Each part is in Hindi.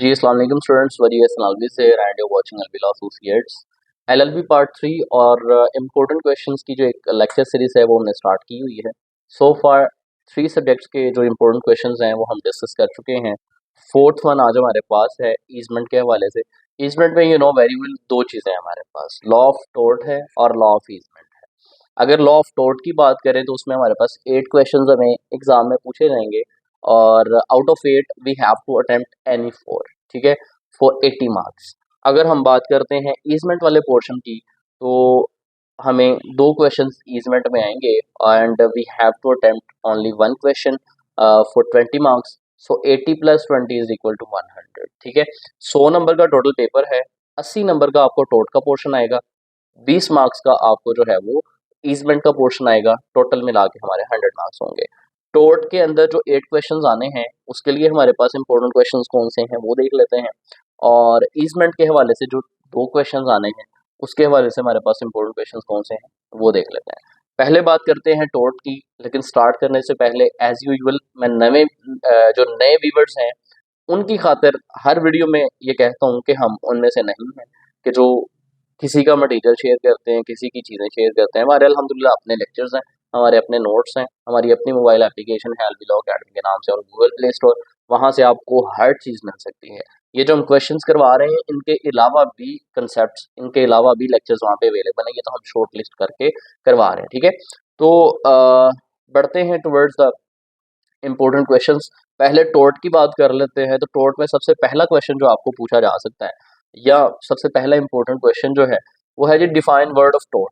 जी अस्सलाम वालेकुम स्टूडेंट्स, वरीस एलएलबी से and you watching LB law associates. LLB part 3 और इम्पोर्टेंट क्वेश्चंस की जो एक लेक्चर सीरीज है वो हमने स्टार्ट की हुई है। सो फार 3 सब्जेक्ट्स के जो इम्पोर्टेंट क्वेश्चंस हैं वो हम डिस्कस कर चुके हैं। फोर्थ वन आज हमारे पास है ईजमेंट के हवाले से। ईजमेंट में यू नो वेरी वेल दो चीज़ें हमारे पास, लॉ ऑफ टोर्ट है और लॉ ऑफ ईजमेंट है। अगर लॉ ऑफ टोर्ट की बात करें तो उसमें हमारे पास 8 क्वेश्चंस हमें एग्जाम में पूछे जाएंगे और out of 8 we have to attempt any 4, ठीक है, फॉर 80 मार्क्स। अगर हम बात करते हैं ईजमेंट वाले पोर्शन की तो हमें दो क्वेश्चंस ईजमेंट में आएंगे and we have to attempt only one question for 20 marks. So 80 plus 20 is equal to 100, ठीक है। 100 नंबर का टोटल पेपर है, 80 नंबर का आपको टोट का पोर्शन आएगा, 20 मार्क्स का आपको जो है वो ईजमेंट का पोर्शन आएगा। टोटल मिला के हमारे 100 मार्क्स होंगे। टोट के अंदर जो 8 क्वेश्चंस आने हैं उसके लिए हमारे पास इंपॉर्टेंट क्वेश्चंस कौन से हैं वो देख लेते हैं, और ईजमेंट के हवाले से जो दो क्वेश्चंस आने हैं उसके हवाले से हमारे पास इंपॉर्टेंट क्वेश्चंस कौन से हैं वो देख लेते हैं। पहले बात करते हैं टोट की, लेकिन स्टार्ट करने से पहले एज यूजुअल मैं जो नए व्यूअर्स हैं उनकी खातिर हर वीडियो में ये कहता हूँ कि हम उनमें से नहीं हैं कि जो किसी का मटेरियल शेयर करते हैं, किसी की चीज़ें शेयर करते हैं। हमारे अल्हम्दुलिल्लाह अपने लेक्चर्स हैं, हमारे अपने नोट्स हैं, हमारी अपनी मोबाइल एप्लीकेशन है एलबी लॉ अकेडमी के नाम से और गूगल प्ले स्टोर, वहाँ से आपको हर चीज़ मिल सकती है। ये जो हम क्वेश्चंस करवा रहे हैं इनके अलावा भी कंसेप्ट्स, इनके अलावा भी लेक्चर्स वहाँ पे अवेलेबल हैं। ये तो हम शॉर्ट लिस्ट करके करवा रहे हैं, ठीक है। तो बढ़ते हैं टुवर्ड्स द इम्पोर्टेंट क्वेश्चंस। पहले टोट की बात कर लेते हैं। तो टोट में सबसे पहला क्वेश्चन जो आपको पूछा जा सकता है या सबसे पहला इम्पोर्टेंट क्वेश्चन जो है वो है जी डिफाइन वर्ड ऑफ टोट।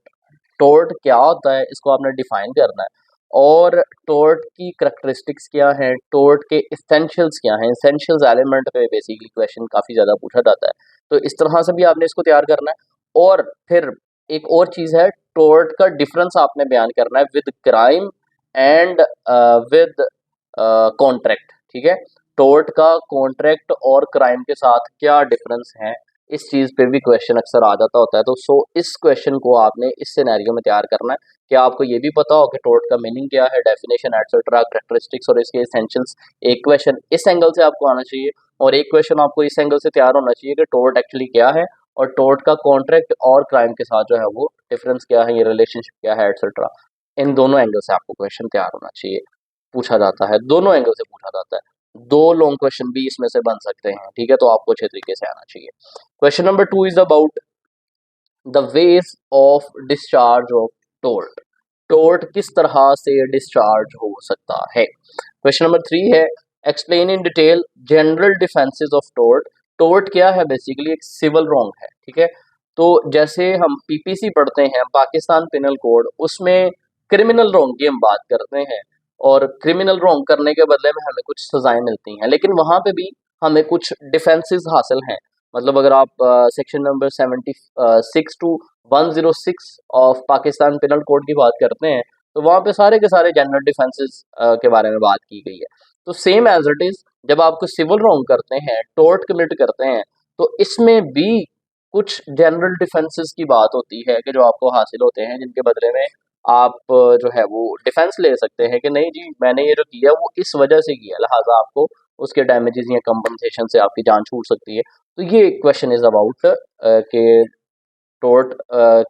टोट क्या होता है इसको आपने डिफाइन करना है, और टोट की करैक्टरिस्टिक्स क्या हैं, टोट के इसेंशियल्स क्या हैं। इसेंशियल्स एलिमेंट पे बेसिकली क्वेश्चन काफ़ी ज़्यादा पूछा जाता है, तो इस तरह से भी आपने इसको तैयार करना है। और फिर एक और चीज़ है, टोट का डिफरेंस आपने बयान करना है with crime and with contract, ठीक है। टोर्ट का कॉन्ट्रैक्ट और क्राइम के साथ क्या डिफरेंस है, इस चीज़ पे भी क्वेश्चन अक्सर आ जाता होता है। तो इस क्वेश्चन को आपने इस सिनेरियो में तैयार करना है कि आपको ये भी पता हो कि टोर्ट का मीनिंग क्या है, डेफिनेशन एटसेट्रा, कैरेक्टरिस्टिक्स और इसके एसेंशियल्स। एक क्वेश्चन इस एंगल से आपको आना चाहिए और एक क्वेश्चन आपको इस एंगल से तैयार होना चाहिए कि टोर्ट एक्चुअली क्या है और टोर्ट का कॉन्ट्रैक्ट और क्राइम के साथ जो है वो डिफरेंस क्या है, ये रिलेशनशिप क्या है एटसेट्रा। इन दोनों एंगल से आपको क्वेश्चन तैयार होना चाहिए। पूछा जाता है, दोनों एंगल से पूछा जाता है। दो लॉन्ग क्वेश्चन भी इसमें से बन सकते हैं, ठीक है, तो आपको अच्छे तरीके से आना चाहिए। Question number 2 is about the ways of discharge of tort. Tort किस तरह से डिस्चार्ज हो सकता है। क्वेश्चन नंबर 3 है explain in detail general defences of tort. Tort क्या है, बेसिकली एक सिविल रॉन्ग है, ठीक है। तो जैसे हम पीपीसी पढ़ते हैं, पाकिस्तान पिनल कोड, उसमें क्रिमिनल रॉन्ग की हम बात करते हैं और क्रिमिनल रॉन्ग करने के बदले में हमें कुछ सजाएं मिलती हैं, लेकिन वहां पे भी हमें कुछ डिफेंसेस हासिल हैं। मतलब अगर आप section number 76 to 106 of Pakistan penal code की बात करते हैं तो वहाँ पे सारे के सारे जनरल डिफेंसेस के बारे में बात की गई है। तो सेम एज इट इज जब आप कोई सिविल रॉन्ग करते हैं, टोर्ट कमिट करते हैं, तो इसमें भी कुछ जनरल डिफेंसेस की बात होती है कि जो आपको हासिल होते हैं, जिनके बदले में आप जो है वो डिफेंस ले सकते हैं कि नहीं जी मैंने ये जो किया वो इस वजह से किया, लिहाजा आपको उसके डैमेजेस या कंपनसेशन से आपकी जान छूट सकती है। तो ये क्वेश्चन इज अबाउट के टोर्ट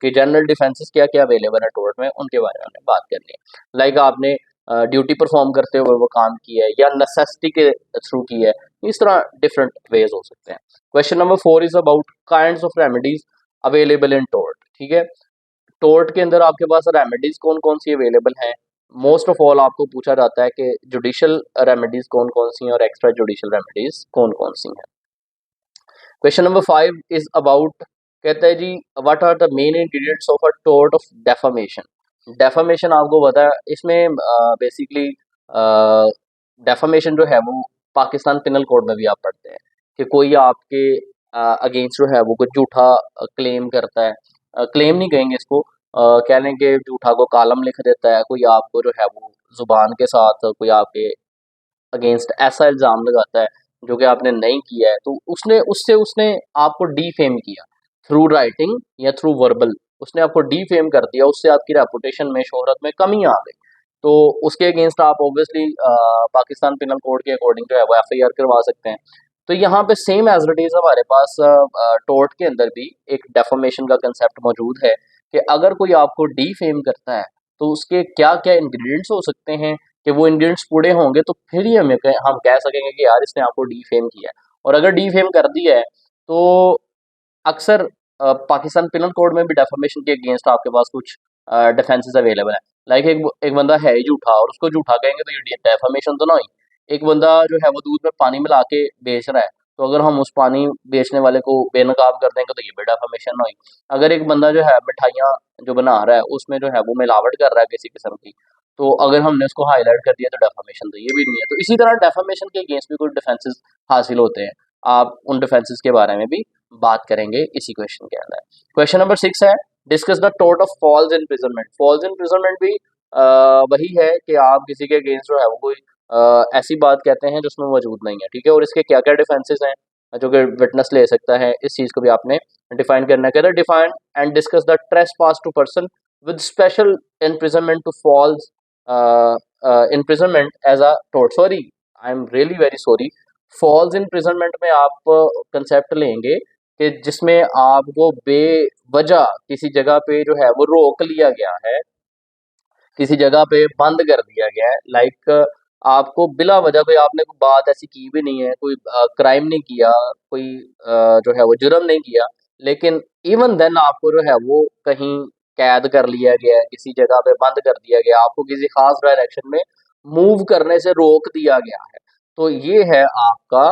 के जनरल डिफेंसेस क्या क्या अवेलेबल है टोर्ट में, उनके बारे में हमने बात करनी है। लाइक आपने ड्यूटी परफॉर्म करते हुए वो काम किया है या नेसेसिटी के थ्रू किया है, इस तरह डिफरेंट वेज हो सकते हैं। Question number 4 is about kinds of remedies available in tort, ठीक है। टोर्ट के अंदर आपके पास रेमेडीज कौन कौन सी अवेलेबल हैं। मोस्ट ऑफ ऑल आपको पूछा जाता है कि जुडिशियल रेमेडीज कौन कौन सी हैं और एक्स्ट्रा जुडिशियल रेमेडीज कौन कौन सी हैं। क्वेश्चन नंबर 5 इज अबाउट, कहता है जी what are the main ingredients of a tort of defamation. Defamation आपको पता है, इसमें बेसिकली डेफामेशन जो है वो पाकिस्तान पिनल कोड में भी आप पढ़ते हैं कि कोई आपके अगेंस्ट जो है वो कुछ झूठा क्लेम करता है, क्लेम नहीं कहेंगे इसको, कह लें कि झूठा को कालम लिख देता है, कोई आपको जो है वो जुबान के साथ कोई आपके अगेंस्ट ऐसा इल्ज़ाम लगाता है जो कि आपने नहीं किया है, तो उसने आपको डीफेम किया थ्रू राइटिंग या थ्रू वर्बल, उसने आपको डीफेम कर दिया, उससे आपकी रेपुटेशन में, शोहरत में कमी आ गई। तो उसके अगेंस्ट आप ऑब्वियसली पाकिस्तान पिनल कोड के अकॉर्डिंग जो है वो एफआईआर करवा सकते हैं। तो यहाँ पे सेम एज इट इज हमारे पास टोर्ट के अंदर भी एक डेफोमेशन का कंसेप्ट मौजूद है कि अगर कोई आपको डीफेम करता है तो उसके क्या क्या इंग्रेडिएंट्स हो सकते हैं कि वो इंग्रेडिएंट्स पूरे होंगे तो फिर ही हम कह सकेंगे कि यार इसने आपको डीफेम किया है। और अगर डीफेम कर दिया है तो अक्सर पाकिस्तान पिनल कोड में भी डेफामेशन के अगेंस्ट आपके पास कुछ डिफेंसेस अवेलेबल है। लाइक एक बंदा है ही झूठा और उसको झूठा कहेंगे तो ये डेफामेशन तो ना हुई। एक बंदा जो है वो दूध में पानी मिला के बेच रहा है तो अगर हम उस पानी बेचने वाले को बेनकाब कर देंगे तो ये भी डेफामेशन ना हुई। अगर एक बंदा जो है मिठाइयाँ जो बना रहा है उसमें जो है वो मिलावट कर रहा है किसी किस्म की, तो अगर हमने उसको हाईलाइट कर दिया तो डेफामेशन तो ये भी नहीं है। तो इसी तरह डेफामेशन के अगेंस्ट भी कुछ डिफेंसेस हासिल होते हैं। आप उन डिफेंसेस के बारे में भी बात करेंगे इसी क्वेश्चन के अंदर। क्वेश्चन नंबर 6 है, discuss the tort of false imprisonment. False imprisonment भी वही है कि आप किसी के अगेंस्ट जो है वो कोई ऐसी बात कहते हैं जो उसमें मौजूद नहीं है, ठीक है। और इसके क्या क्या डिफेंसेस हैं जो कि विटनेस ले सकता है, इस चीज़ को भी आपने डिफाइन करना है। कहते हैं define and discuss the trespass to person with special imprisonment to false imprisonment as a tort. Sorry, I am really very sorry. False imprisonment में आप कंसेप्ट लेंगे कि जिसमें आपको बेवजह किसी जगह पे जो है वो रोक लिया गया है, किसी जगह पे बंद कर दिया गया है। लाइक आपको बिला वजह कोई आपने कोई बात ऐसी की भी नहीं है, कोई क्राइम नहीं किया, कोई जो है वो जुर्म नहीं किया, लेकिन इवन देन आपको जो है वो कहीं कैद कर लिया गया है, किसी जगह पे बंद कर दिया गया, आपको किसी खास डायरेक्शन में मूव करने से रोक दिया गया है। तो ये है आपका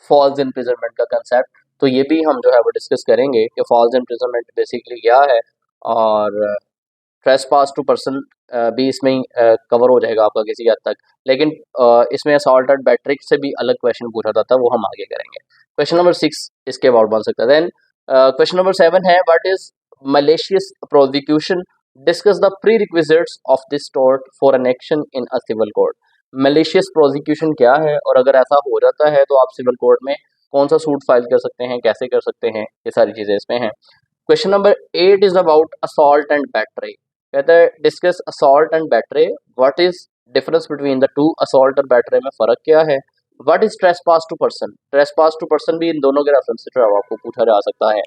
फॉल्स इम्प्रिजनमेंट का कंसेप्ट। तो ये भी हम जो है वो डिस्कस करेंगे कि फॉल्स इम्प्रिजनमेंट बेसिकली क्या है। और ट्रेसपास टू पर्सन भी इसमें ही कवर हो जाएगा आपका किसी हद तक। लेकिन इसमें असॉल्ट एंड बैटरी से भी अलग क्वेश्चन पूछा जाता है, वो हम आगे करेंगे। क्वेश्चन नंबर 6 इसके अबाउट बन सकता है। देन क्वेश्चन नंबर 7 है, what is malicious prosecution, discuss the prerequisites of this tort for an action in a civil court। malicious prosecution क्या है और अगर ऐसा हो जाता है तो आप सिविल कोर्ट में कौन सा सूट फाइल कर सकते हैं, कैसे कर सकते हैं, ये सारी चीज़ें इसमें हैं। Question number 8 is about assault and battery. कहता है discuss assault and battery, what is difference between the two. Assault और बैटरी में फ़र्क क्या है। What is trespass to person. Trespass to person भी इन दोनों के रेफरेंस से जो है आपको पूछा जा सकता है।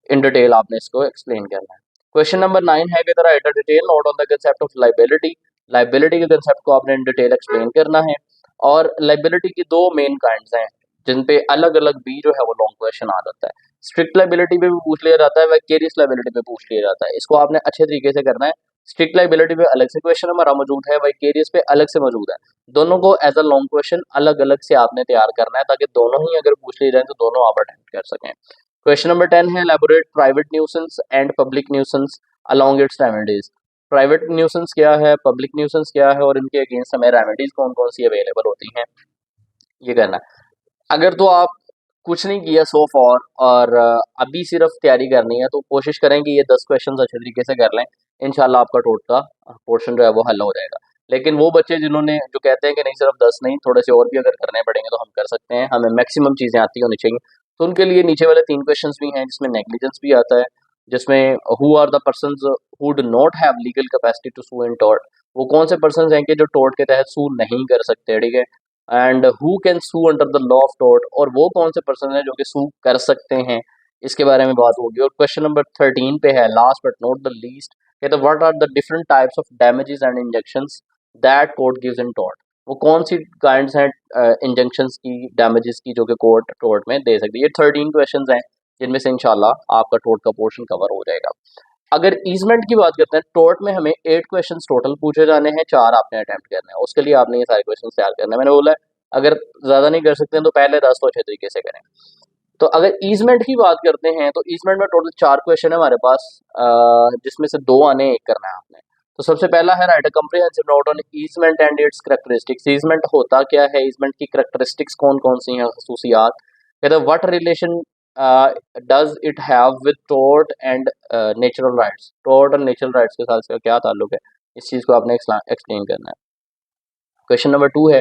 इन डिटेल आपने इसको एक्सप्लेन करना है। क्वेश्चन नंबर 9 है कि right a detail note on the concept of liability. Liability के कंसेप्ट को आपने इन डिटेल एक्सप्लेन करना है। और लाइबिलिटी की दो मेन काइंड्स हैं जिन पे अलग अलग भी जो है वो लॉन्ग क्वेश्चन आ जाता है। स्ट्रिक्ट लाइबिलिटी पे भी पूछ लिया जाता है, वैकेरियस लाइबिलिटी पे पूछ लिया जाता है। इसको आपने अच्छे तरीके से करना है। स्ट्रिक्ट लाइबिलिटी पे अलग से क्वेश्चन हमारा मौजूद है, वैकेरियस पे अलग से मौजूद है। दोनों को एज अ लॉन्ग क्वेश्चन अलग अलग से आपने तैयार करना है ताकि दोनों ही अगर पूछ लिए जाए तो दोनों आप अटेम्प्ट कर सकें। क्वेश्चन नंबर 10 है, elaborate private nuisance and public nuisance along it's remedies. Private nuisance क्या है, पब्लिक न्यूसेंस क्या है और इनके अगेंस्ट हमें रेमेडीज कौन कौन सी अवेलेबल होती हैं, ये करना है। अगर तो आप कुछ नहीं किया सो फॉर और अभी सिर्फ तैयारी करनी है तो कोशिश करें कि ये 10 क्वेश्चन अच्छे तरीके से कर लें। इंशाल्लाह आपका टोट का पोर्शन जो है वो हल हो जाएगा। लेकिन वो बच्चे जिन्होंने जो कहते हैं कि नहीं सिर्फ 10 नहीं थोड़े से और भी अगर करने पड़ेंगे तो हम कर सकते हैं, हमें मैक्सिमम चीज़ें आती होनी चाहिए। तो उनके लिए नीचे वाले 3 क्वेश्चंस भी हैं जिसमें नेग्लिजेंस भी आता है, जिसमें who are the persons who do not have legal capacity to sue in tort. वो कौन से पर्संस हैं कि जो टॉर्ट के तहत सू नहीं कर सकते, ठीक है। And who can sue under the law of tort, और वो कौन से पर्सन हैं जो कि सू कर सकते हैं, इसके बारे में बात होगी। और क्वेश्चन नंबर 13 पे है, last but not the least, कहते हैं what are the different types of damages and injections that court gives in tort. वो कौन सी काइंड्स हैं इंजंक्शंस की, डैमेजेस की जो कि कोर्ट टॉर्ट में दे सकती है। ये 13 क्वेश्चंस हैं जिनमें से इंशाल्लाह आपका टॉर्ट का पोर्शन कवर हो जाएगा। अगर ईजमेंट की बात करते हैं, टॉर्ट में हमें 8 क्वेश्चंस टोटल पूछे जाने हैं, 4 आपने अटेम्प्ट करने हैं। उसके लिए आपने ये सारे क्वेश्चन तैयार करने हैं। मैंने बोला है अगर ज़्यादा नहीं कर सकते हैं तो पहले 10 तो अच्छे तरीके से करें। तो अगर ईजमेंट की बात करते हैं तो ईजमेंट में टोटल 4 क्वेश्चन है हमारे पास, जिसमें से 2 आने, 1 करना है आपने। तो सबसे पहला है, right a comprehensive note on easement and it's characteristics. Easement होता क्या है, ईजमेंट की करैक्टरिस्टिक्स कौन कौन सी हैं, खसूसियात। कहते हैं what relation does it have with tort and natural rights. Tort और नेचुरल राइट्स के साथ इसका क्या ताल्लुक है, इस चीज़ को आपने एक्सप्लेन करना है। क्वेश्चन नंबर 2 है,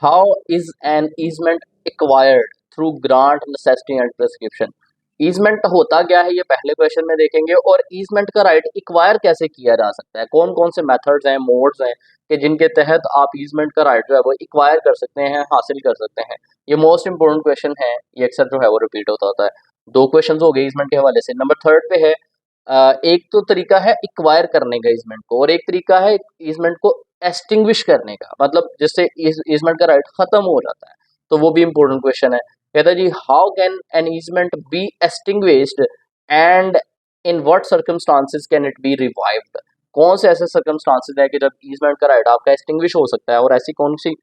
how is an easement acquired through grant, necessity and prescription. Easement होता क्या है ये पहले क्वेश्चन में देखेंगे, और ईजमेंट का राइट एक्वायर कैसे किया जा सकता है, कौन कौन से मेथड्स हैं, मोड्स हैं कि जिनके तहत आप ईजमेंट का राइट जो है वो एक्वायर कर सकते हैं, हासिल कर सकते हैं। ये मोस्ट इंपोर्टेंट क्वेश्चन है, ये अक्सर जो है वो रिपीट होता है। दो क्वेश्चन हो गए ईजमेंट के हवाले से। नंबर थर्ड पे है एक तो तरीका है एक्वायर करने का ईजमेंट को, और एक तरीका है ईजमेंट को एक्सटिंग्विश करने का, मतलब जिससे ईजमेंट का राइट खत्म हो जाता है। तो वो भी इंपॉर्टेंट क्वेश्चन है। कहता है जी, how can an easement be extinguished and in what circumstances can it be revived. कौन से ऐसे सर्कमस्टांसेस है कि जब ईजमेंट का राइट आपका एक्सटिंग्विश हो सकता है, और ऐसी कौन सी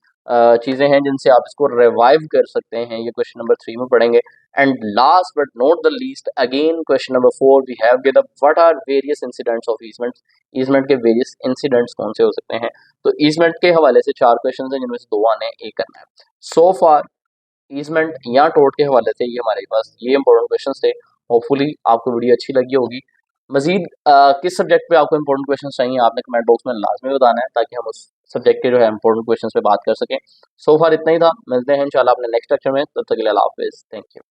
चीजें हैं जिनसे आप इसको रिवाइव कर सकते हैं, ये क्वेश्चन नंबर 3 में पढ़ेंगे। And last but not the least, again question number 4 we have given what are various incidents of easement. Easement के वेरियस इंसिडेंट्स कौन से हो सकते हैं। तो ईजमेंट के हवाले से 4 क्वेश्चन हैं जिनमें से 2 आने हैं, एक करना है। सो फार ईजमेंट या टोट के हवाले से ये हमारे पास ये इंपॉर्टेंट क्वेश्चन थे। होपफुली आपको वीडियो अच्छी लगी होगी। मजीद किस सब्जेक्ट पे आपको इंपॉर्टेंट क्वेश्चन चाहिए आपने कमेंट बॉक्स में लाजमी बताना है, ताकि हम उस सब्जेक्ट के जो है इंपॉर्टेंट क्वेश्चन पे बात कर सकें। सो फार इतना ही था, मिलते हैं इंशाल्लाह अपने नेक्स्ट लेक्चर में, तब तक के लिए अल्लाह हाफिज़, थैंक यू।